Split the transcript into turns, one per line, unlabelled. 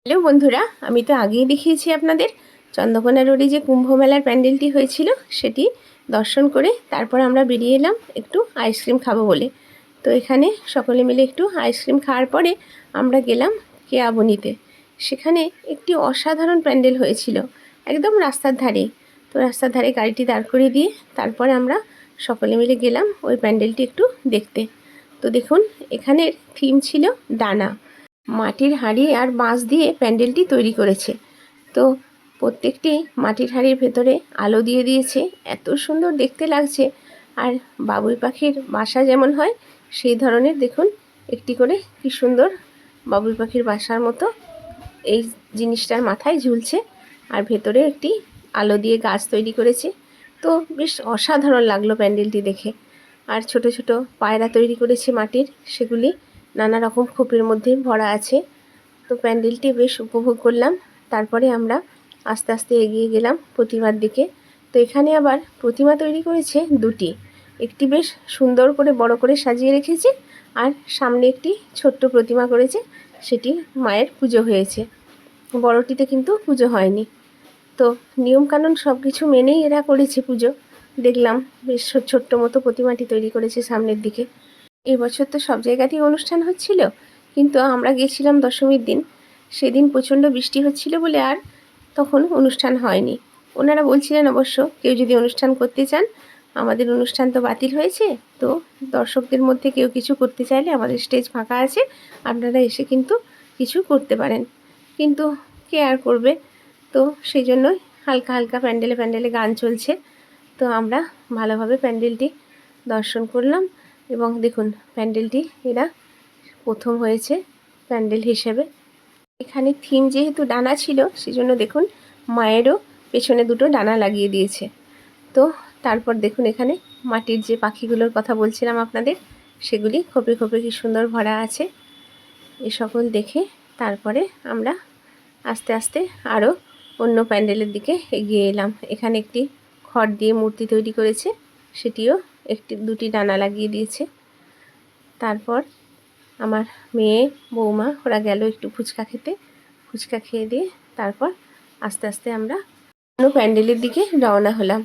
Hello বন্ধুরা, আমি তো আগেই দেখিয়েছি আপনাদের চন্দ্রকোনা রোডে যে কুম্ভ মেলার প্যান্ডেলটি হয়েছিল সেটি দর্শন করে তারপর আমরা বেরিয়ে এলাম একটু আইসক্রিম খাবো বলে। তো এখানে সকলে মিলে একটু আইসক্রিম খাওয়ার পরে আমরা গেলাম কেয়াবনিতে। সেখানে একটি অসাধারণ প্যান্ডেল হয়েছিল একদম রাস্তার ধারে। তো রাস্তার ধারে গাড়িটি দাঁড় করিয়ে দিয়ে তারপরে আমরা সকলে মিলে গেলাম ওই প্যান্ডেলটি একটু দেখতে। তো দেখুন, এখানের থিম ছিল ডানা। মাটির হাঁড়ি আর বাঁশ দিয়ে প্যান্ডেলটি তৈরি করেছে। তো প্রত্যেকটি মাটির হাঁড়ির ভেতরে আলো দিয়ে দিয়েছে, এত সুন্দর দেখতে লাগছে। আর বাবুই পাখির বাসা যেমন হয় সেই ধরনের দেখুন একটি করে কি সুন্দর বাবুই পাখির বাসার মতো এই জিনিসটার মাথায় ঝুলছে। আর ভেতরে একটি আলো দিয়ে গাছ তৈরি করেছে। তো বেশ অসাধারণ লাগলো প্যান্ডেলটি দেখে। আর ছোট ছোট পায়রা তৈরি করেছে মাটির, সেগুলি নানা রকম খোপের মধ্যে ভরা আছে। তো প্যান্ডেলটি বেশ উপভোগ করলাম। তারপরে আমরা আস্তে আস্তে এগিয়ে গেলাম প্রতিমার দিকে। তো এখানে আবার প্রতিমা তৈরি করেছে দুটি, একটি বেশ সুন্দর করে বড় করে সাজিয়ে রেখেছে, আর সামনে একটি ছোট্ট প্রতিমা করেছে, সেটি মায়ের পুজো হয়েছে, বড়টিতে কিন্তু পুজো হয়নি। তো নিয়মকানুন সব কিছু মেনেই এরা করেছে পুজো। দেখলাম বেশ ছোট্ট মতো প্রতিমাটি তৈরি করেছে সামনের দিকে। এবছর তো সব জায়গাতেই অনুষ্ঠান হচ্ছিল, কিন্তু আমরা গেছিলাম দশমীর দিন। সেদিন প্রচণ্ড বৃষ্টি হচ্ছিল বলে আর তখন অনুষ্ঠান হয়নি। ওনারা বলছিলেন অবশ্য কেউ যদি অনুষ্ঠান করতে চান, আমাদের অনুষ্ঠান তো বাতিল হয়েছে, তো দর্শকদের মধ্যে কেউ কিছু করতে চাইলে আমাদের স্টেজ ফাঁকা আছে, আপনারা এসে কিন্তু কিছু করতে পারেন। কিন্তু কে আর করবে। তো সেই জন্যই হালকা হালকা প্যান্ডেলে প্যান্ডেলে গান চলছে। তো আমরা ভালোভাবে প্যান্ডেলটি দর্শন করলাম। এবং দেখুন প্যান্ডেলটি এরা প্রথম হয়েছে প্যান্ডেল হিসেবে। এখানে থিম যেহেতু ডানা ছিল, সেজন্য দেখুন মায়েরও পেছনে দুটো ডানা লাগিয়ে দিয়েছে। তো তারপর দেখুন এখানে মাটির যে পাখিগুলোর কথা বলছিলাম আপনাদের, সেগুলি খোপে খোপে কি সুন্দর ভরা আছে। এ সকল দেখে তারপরে আমরা আস্তে আস্তে আরও অন্য প্যান্ডেলের দিকে এগিয়ে এলাম। এখানে একটি খড় দিয়ে মূর্তি তৈরি করেছে, সেটিও দুটি ডানা লাগিয়ে দিয়েছে। তারপর আমার মেয়ে বৌমা ওরা গেল একটু ফুচকা খেতে। ফুচকা খেয়ে দিয়ে তারপর আস্তে আস্তে আমরা অন্য প্যান্ডেলের দিকে রওনা হলাম।